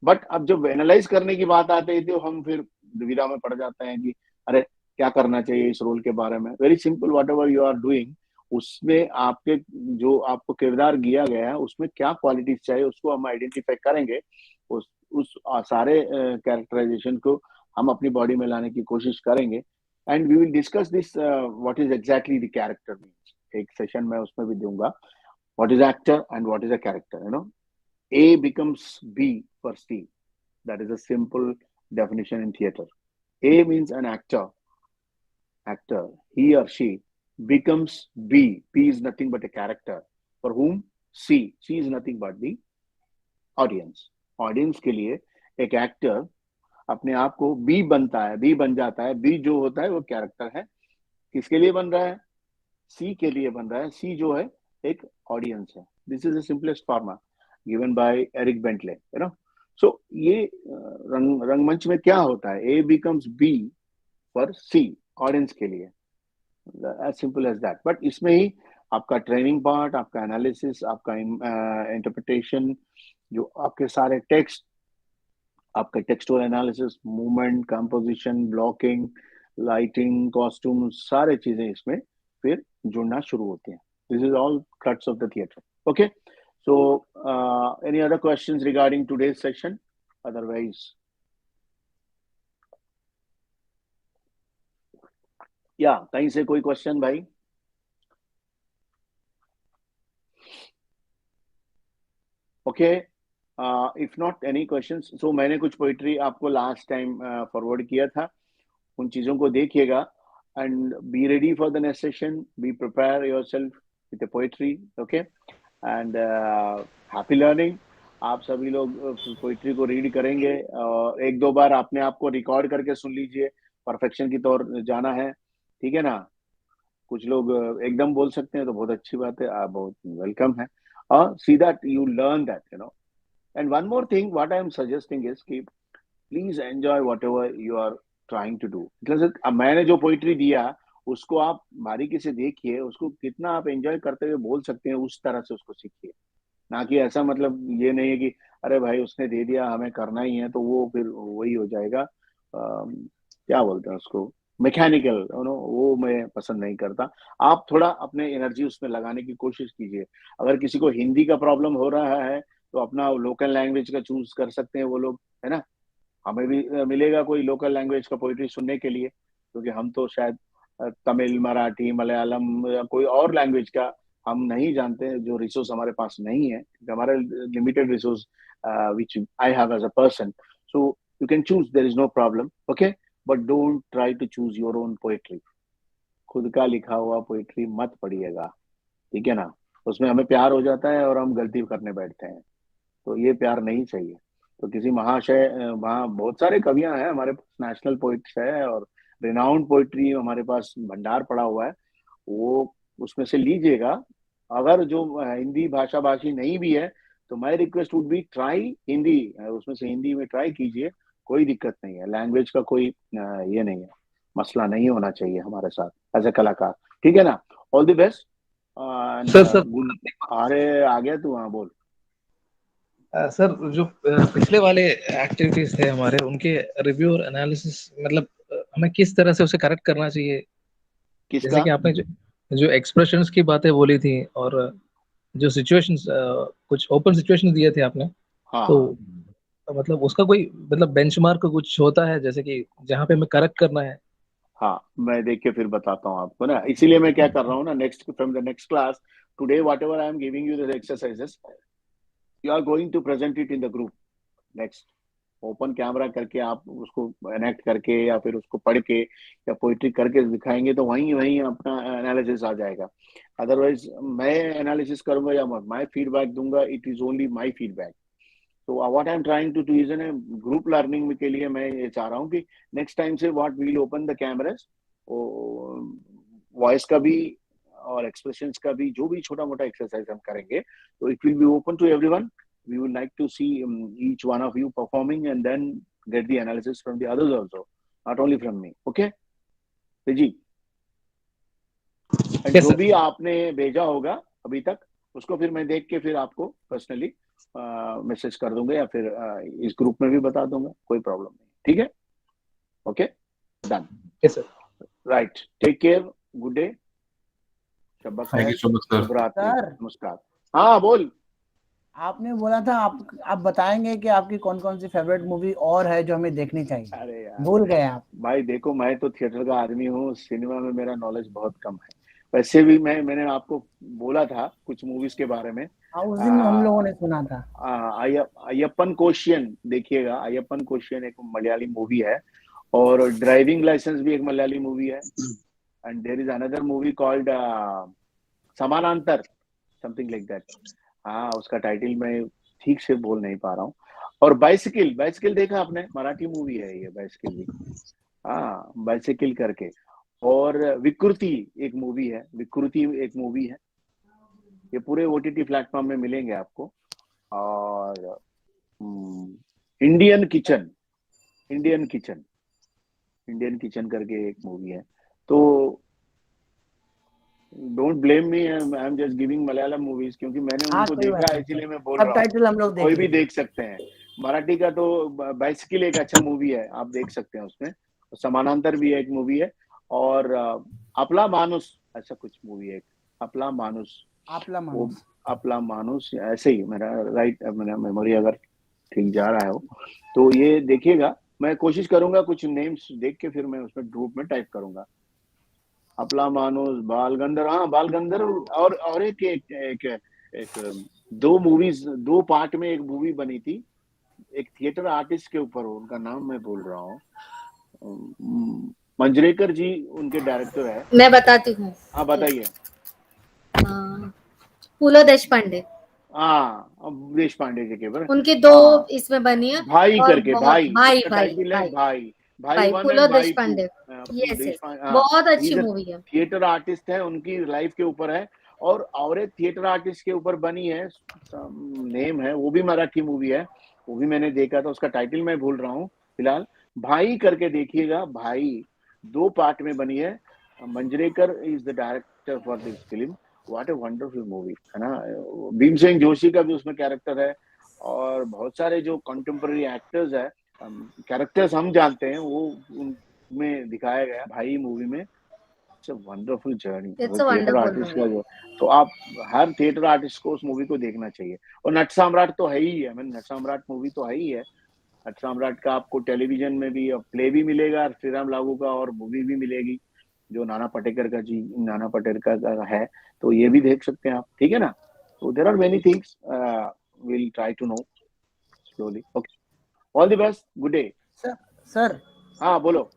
बट अब जब एनालाइज करने की बात आती है तो हम फिर दुविधा में पड़ जाते हैं कि अरे क्या करना चाहिए इस रोल के बारे में। Very simple, whatever you are doing, उसमें आपके जो आपको किरदार दिया गया है उसमें क्या क्वालिटीज चाहिए उसको हम आइडेंटिफाई करेंगे। उस सारे कैरेक्टराइजेशन को हम अपनी बॉडी में लाने की कोशिश करेंगे, and we will discuss this what is exactly the character means. एक सेशन में उसमें भी दूंगा what is actor and what is a character. A becomes B for C. That is a simple definition in theater. A means an actor. Actor, he or she becomes B. B is nothing but a character. For whom? C. C is nothing but the audience. Audience के लिए एक actor अपने आप को B बनता है, B बन जाता है। बी जो होता है वो कैरेक्टर है, किसके लिए बन रहा है? सी के लिए बन रहा है। सी जो है एक ऑडियंस है। This is the simplest formula given by Eric Bentley, so ये रंगमंच में क्या होता है, A becomes B for C, audience के लिए, as simple as that. But इसमें ही आपका ट्रेनिंग पार्ट, आपका एनालिसिस, आपका इंटरप्रिटेशन, जो आपके सारे टेक्स्ट, आपका textual analysis, movement, composition, blocking, lighting, costume, सारे चीजें इसमें फिर जुड़ना शुरू होते हैं. This is all crux of the theater. Okay, so any other questions regarding today's session? Otherwise, या कहीं से कोई क्वेश्चन भाई? Okay, if not any questions, so मैंने कुछ पोइट्री आपको लास्ट टाइम फॉरवर्ड किया था, उन चीजों को देखिएगा and be ready for the next session. Be prepare yourself with the poetry. Okay, and happy learning. आप सभी लोग पोइट्री को रीड करेंगे और एक दो बार अपने आप को रिकॉर्ड करके सुन लीजिए. परफेक्शन की तौर जाना है, ठीक है ना? कुछ लोग एकदम बोल सकते हैं तो बहुत अच्छी बात है, आप बहुत वेलकम है. See that you learn that, you know. And one more thing what I am suggesting is कि please enjoy whatever you are trying to do. मैंने जो पोइट्री दिया उसको आप बारीकी से देखिए, उसको कितना आप एंजॉय करते हुए बोल सकते हैं उस तरह से उसको सीखिए. ना कि ऐसा मतलब ये नहीं है कि अरे भाई उसने दे दिया हमें करना ही है, तो वो फिर वही हो जाएगा. क्या बोलते हैं उसको, मैकेनिकल, यू नो, वो मैं पसंद नहीं करता. आप थोड़ा अपने एनर्जी उसमें लगाने की कोशिश कीजिए. अगर किसी को हिंदी का प्रॉब्लम हो रहा है तो अपना लोकल लैंग्वेज का चूज कर सकते हैं वो लोग, है ना? हमें भी मिलेगा कोई लोकल लैंग्वेज का पोइट्री सुनने के लिए, क्योंकि हम तो शायद तमिल, मराठी, मलयालम या कोई और लैंग्वेज का हम नहीं जानते, जो रिसोर्स हमारे पास नहीं है. हमारे limited resource which I have as a person. So you can choose, there is no problem. Okay, but don't try to choose your own poetry. खुद का लिखा हुआ पोएट्री मत पढ़िएगा, ठीक है ना? उसमें हमें प्यार हो जाता है और हम गलती करने बैठते हैं, तो ये प्यार नहीं चाहिए. तो किसी महाशय, वहाँ बहुत सारे कवियां हैं हमारे पास, नेशनल पोइट्स है और रिनाउंड पोइट्री हमारे पास भंडार पड़ा हुआ है, वो उसमें से लीजिएगा. अगर जो हिंदी भाषा भाषी नहीं भी है तो my request would be try Hindi, उसमें से हिंदी में ट्राई कीजिए. कोई दिक्कत नहीं है, लैंग्वेज का कोई ये नहीं है, मसला नहीं होना चाहिए हमारे साथ एज ए कलाकार, ठीक है ना? All the best. सर अरे आ गया तू? हाँ बोल. सर जो पिछले वाले एक्टिविटीज थे हमारे, उनके रिव्यू और एनालिसिस, मतलब हमें किस तरह से उसे करेक्ट करना चाहिए? जैसे किसका? कि आपने जो एक्सप्रेशंस की बातें बोली थी, और जो सिचुएशंस, कुछ ओपन सिचुएशंस दिए थे आपने, हाँ तो मतलब उसका कोई मतलब बेंचमार्क कुछ होता है, जैसे कि जहाँ पे हमें करेक्ट करना है? हाँ, मैं देख के फिर बताता हूँ आपको ना. इसीलिए मैं क्या कर रहा हूँ ना, next from the next class today whatever I am giving you the exercises, you are going to present it in the group. Next open camera करके आप उसको एनेक्ट करके या फिर उसको पढ़ के या पोइट्री करके दिखाएंगे तो वहीं वहीं अपना एनालिसिस आ जाएगा. अदरवाइज मैं एनालिसिस करूंगा या मैं फीडबैक दूंगा, it is only my feedback. तो what I am trying to do is an group learning के लिए मैं ये चाह रहा हूँ कि नेक्स्ट टाइम से what we'll open the cameras, voice का भी और एक्सप्रेशंस का भी, जो भी छोटा मोटा एक्सरसाइज हम करेंगे तो it will be open to everyone. We would like to see each one of you performing and then get the analysis from the others also, not only from me. Okay, जी. Yes, जो sir. भी आपने भेजा होगा अभी तक उसको फिर मैं देख के फिर आपको पर्सनली मैसेज कर दूंगा या फिर इस ग्रुप में भी बता दूंगा, कोई प्रॉब्लम नहीं, ठीक है? Okay, done. Yes, sir. Right, take care, good day, शब्बा thank you so much sir. शुभ रात्रि, सर नमस्कार. हाँ बोल. आपने बोला था आप बताएंगे कि आपकी कौन कौन सी फेवरेट मूवी और है जो हमें देखनी चाहिए. अरे यार भूल गए आप. भाई, देखो मैं तो थिएटर का आदमी हूँ, सिनेमा में मेरा नॉलेज बहुत कम है. वैसे भी मैंने आपको बोला था कुछ मूवीज के बारे में. हाँ, उस दिन हम लोगों ने सुना था. अय्यप्पन कोशियन देखिएगा. अय्यप्पन कोशियन एक मलयाली मूवी है और ड्राइविंग लाइसेंस भी एक मलयाली मूवी है. And there is another movie called Samanantar, something like that. हाँ, उसका टाइटल मैं ठीक से बोल नहीं पा रहा हूँ. और बाइसिकल देखा आपने? मराठी मूवी है ये बाइसिकल भी. हाँ, बाइसिकल करके. और विकृति एक मूवी है, विकृति एक मूवी है. ये पूरे OTT प्लेटफॉर्म में मिलेंगे आपको. और इंडियन किचन करके एक मूवी है. तो don't blame me, I am just giving Malayalam movies, क्योंकि मैंने हाँ, उनको कोई बात देखा नहीं. इसलिए मैं बोल रहा हूँ. सबटाइटल हम लोग कोई भी देखेंगे. देख सकते हैं. मराठी का तो बाइसिकल एक अच्छा मूवी है, आप देख सकते हैं उसमें. समानांतर भी एक मूवी है. और अपला मानुस ऐसा कुछ मूवी है, अपला मानुस, आपला वो मानुस। अपला मानुस ऐसे ही, मेरा राइट, मेरा मेमोरी अगर ठीक जा रहा हो तो ये देखिएगा। मैं कोशिश करूंगा कुछ नेम्स देख के फिर मैं उसमें ग्रुप में टाइप करूंगा। अपला मानुस, बाल गंधर्व, हाँ बाल गंधर्व, और एक दो मूवीज, दो पार्ट में एक मूवी बनी थी, एक थिएटर आर्टिस्ट के ऊपर, उनका नाम मैं भूल रहा हूँ। मंजरेकर जी उनके डायरेक्टर है। मैं बताती हूँ। हाँ बताइए। पु ल देशपांडे, हाँ, अब देश पांडे जी के ऊपर। उनकी 2 हाँ, इसमें बनी है भाई और करके, बहुत भाई, भाई उसका भाई टाइटल है भाई भाई, भाई भाई वन पुलो and Bhai two. Deshpande. Yes yes, Deshpande, हाँ, बहुत अच्छी इज मूवी है। थिएटर आर्टिस्ट है, उनकी लाइफ के ऊपर है। और एक थिएटर आर्टिस्ट के ऊपर बनी है, नेम है, वो भी मराठी मूवी है, वो भी मैंने देखा था, उसका टाइटल मैं भूल रहा हूँ फिलहाल। भाई करके देखिएगा, भाई 2 पार्ट में बनी है। Manjrekar is the director for this film. What a wonderful movie है ना। भीमसेन जोशी का भी उसमें कैरेक्टर है, और बहुत सारे जो कंटेम्पररी एक्टर्स है, कैरेक्टर्स हम जानते हैं, वो उनमें दिखाया गया भाई मूवी में। It's a wonderful journey, it's a theatre wonderful artist का मूवी। जो, तो आप हर थिएटर आर्टिस्ट को उस मूवी को देखना चाहिए। और नट सम्राट तो है ही है, मैंने नट सम्राट मूवी तो है ही है। नट सम्राट का आपको टेलीविजन में भी प्ले भी मिलेगा, श्रीराम लागू का, और मूवी भी मिलेगी जो नाना पाटेकर का जी, नाना पाटेकर का है, तो ये भी देख सकते हैं आप, ठीक है ना। तो there are many things, will try to know slowly. Okay, all the best, good day. Sir sir हाँ बोलो।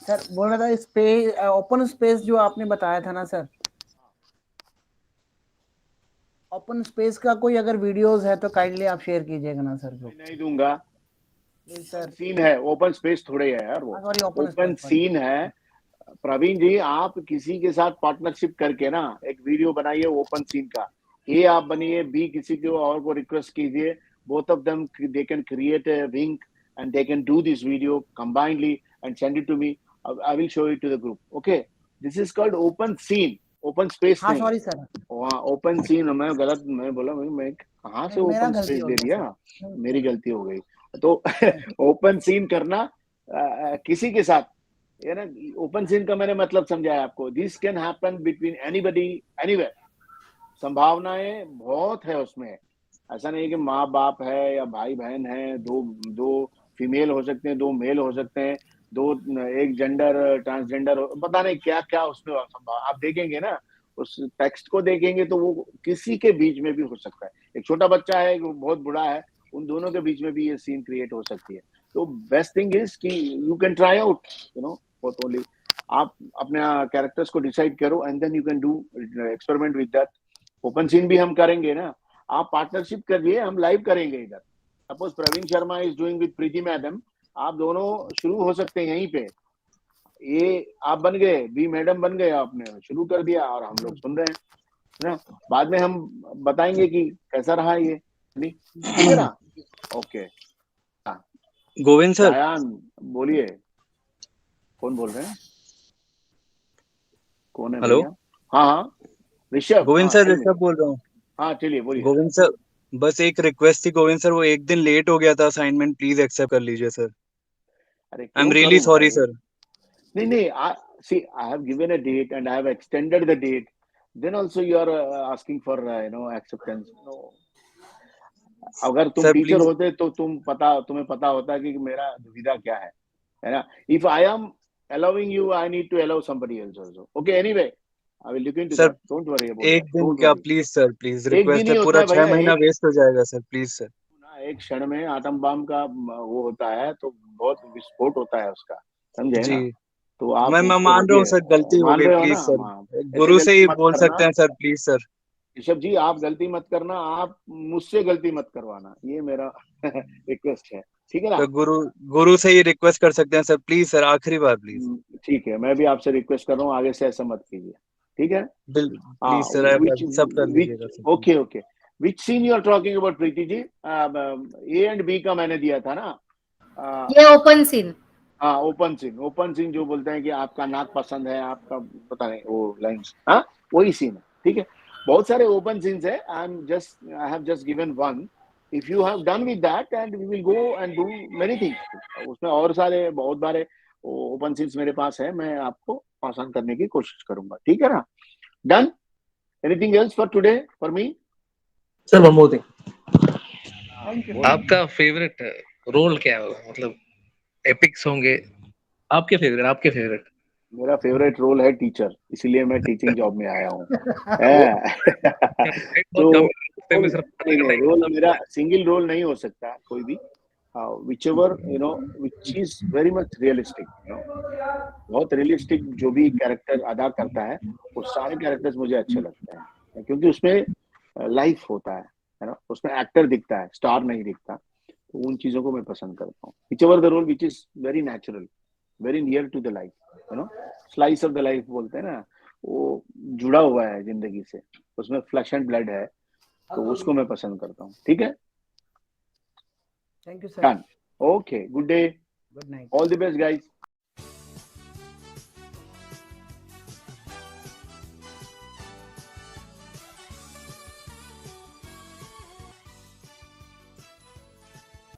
सर बोल रहा था, स्पेस, ओपन स्पेस जो आपने बताया था ना सर, ओपन स्पेस का कोई अगर वीडियोस है तो काइंडली आप शेयर कीजिएगा ना सर। जो मैं नहीं दूंगा, प्लीज ओपन सर। सीन है, ओपन स्पेस थोड़े है यार वो, sorry, open open space, sorry. Scene है। प्रवीण जी, आप किसी के साथ पार्टनरशिप करके ना एक वीडियो बनाइए ओपन सीन का। ए आप बनिए, बी किसी को और को रिक्वेस्ट कीजिए, both of them they can create a link and they can do this video combinedly and send it to me. I will show it to the group. Okay, this is called open scene, open space हाँ नहीं। Sorry sir, वहाँ open scene, मैं गलत, मैं बोला, मैं कहाँ से मेरा ओपन गलती स्पेस हो दे गया दिया, सर। मेरी गलती हो गई। तो ओपन सीन करना किसी के साथ, है ना। ओपन सीन का मैंने मतलब समझाया आपको। This can happen between anybody, anywhere. संभावनाएं बहुत है उसमें। ऐसा नहीं कि माँ बाप है या भाई बहन है, दो दो फीमेल हो सकते हैं, 2 मेल हो सकते हैं, दो, एक जेंडर ट्रांसजेंडर, पता नहीं क्या क्या उसमें आप देखेंगे ना, उस टेक्स्ट को देखेंगे तो वो किसी के बीच में भी हो सकता है। एक छोटा बच्चा है, एक बहुत बूढ़ा है, उन दोनों के बीच में भी ये सीन क्रिएट हो सकती है। तो बेस्ट थिंग इज कि यू कैन ट्राई आउट, बहुत ओनली आप अपने कैरेक्टर्स को डिसाइड करो and then you can do experiment with that. Open scene भी हम करेंगे ना, आप पार्टनरशिप करिए, हम लाइव करेंगे इधर। Suppose Praveen Sharma is doing with Preeti madam, आप दोनों शुरू हो सकते हैं यहीं पे। ये आप बन गए, बी मैडम बन गए, आपने शुरू कर दिया और हम लोग सुन रहे हैं ना। बाद में हम बताएंगे कि कैसा रहा ये, नहीं, ठीक है ना। ओके, गोविंद सर, जायान बोलिए, कौन बोल रहे हैं, कौन है हेलो। भैया। हाँ हाँ, ऋषभ, गोविंद हाँ सर, टेल मी। ऋषभ बोल रहा हूँ। हाँ चलिए बोलिए। गोविंद सर, बस एक रिक्वेस्ट थी गोविंद सर, वो एक दिन लेट हो गया था असाइनमेंट, प्लीज एक्सेप्ट कर लीजिए सर। अरे आई एम क्यों रियली करूं सॉरी भाई। सर। नहीं नहीं, see, I have given a date and I have extended the date. Then also you are asking for acceptance. No. अगर तुम सर टीचर प्लीज। होते तो तुम्हें पता होता कि मेरा दुविधा क्या है ना। If I am allowing you, I need to allow somebody else also. Okay, anyway, I will look into sir that. Don't worry about एक that. दिन Don't क्या, worry. प्लीज सर, प्लीज एक दिन रिक्वेस्ट ही है, होता पूरा है 6 भैया, महीना एक वेस्ट हो जाएगा सर, प्लीज सर। एक क्षण में आटम बम का वो होता है, तो बहुत विस्फोट होता है उसका, समझे जी, ना। तो आप मैं उसको मान रहा हूँ रोकिए, सर, गलती हो मान गई, रहे हो ना। Please sir. हाँ, ऐसे गुरु से गलती ही मत बोल करना सकते हैं सर, प्लीज सर। ऋषभ जी, आप गलती मत करना, आप मुझसे गलती मत करवाना, ये मेरा रिक्वेस्ट है, ठीक है ना। तो गुरु गुरु से ही रिक्वेस्ट कर सकते हैं सर, प्लीज सर, आखिरी बार प्लीज। ठीक है, मैं भी आपसे रिक्वेस्ट कर रहा हूँ, आगे से ऐसा मत कीजिए, ठीक है। हाँ, प्लीज सर, आप विच सब कर विच लीजिएगा sir, please. Okay okay, which scene you are talking about Preeti ji. A and B का मैंने दिया था ना। ये ओपन सीन। हाँ, ओपन सीन जो बोलते हैं कि आपका नाक पसंद है, आपका पता नहीं वो लाइन्स, हाँ वही सीन है, ठीक है। बहुत सारे ओपन सीन्स है, I have just given one. If you have done with that and we will go and do many things. उसमें और सारे बहुत बारे ओपन सीट्स मेरे पास है, मैं आपको पास ऑन करने की कोशिश करूंगा, ठीक है ना? Done? Anything else for today for me? Sir one more thing, thank you. आपका फेवरेट रोल क्या होगा? मतलब एपिक्स होंगे, आपके फेवरेट। मेरा फेवरेट रोल है टीचर, इसीलिए मैं टीचिंग जॉब में आया हूँ। तो बहुत कम में रोल, सिर्फ नहीं रोल मेरा सिंगल रोल नहीं हो सकता कोई भी, whichever which is very much realistic, बहुत रियलिस्टिक जो भी कैरेक्टर अदा करता है, वो सारे कैरेक्टर्स मुझे अच्छे लगते हैं, क्योंकि उसमें लाइफ होता है ना, उसमें एक्टर दिखता है, स्टार नहीं दिखता। तो उन चीजों को मैं पसंद करता हूँ। whichever the role which is very natural, very near to the life, slice of the life बोलते हैं ना, वो जुड़ा हुआ है जिंदगी से, उसमें फ्लैश एंड ब्लड है, तो उसको मैं पसंद करता हूँ। ठीक है, thank you sir. Done, okay, good day, good night. All the best guys.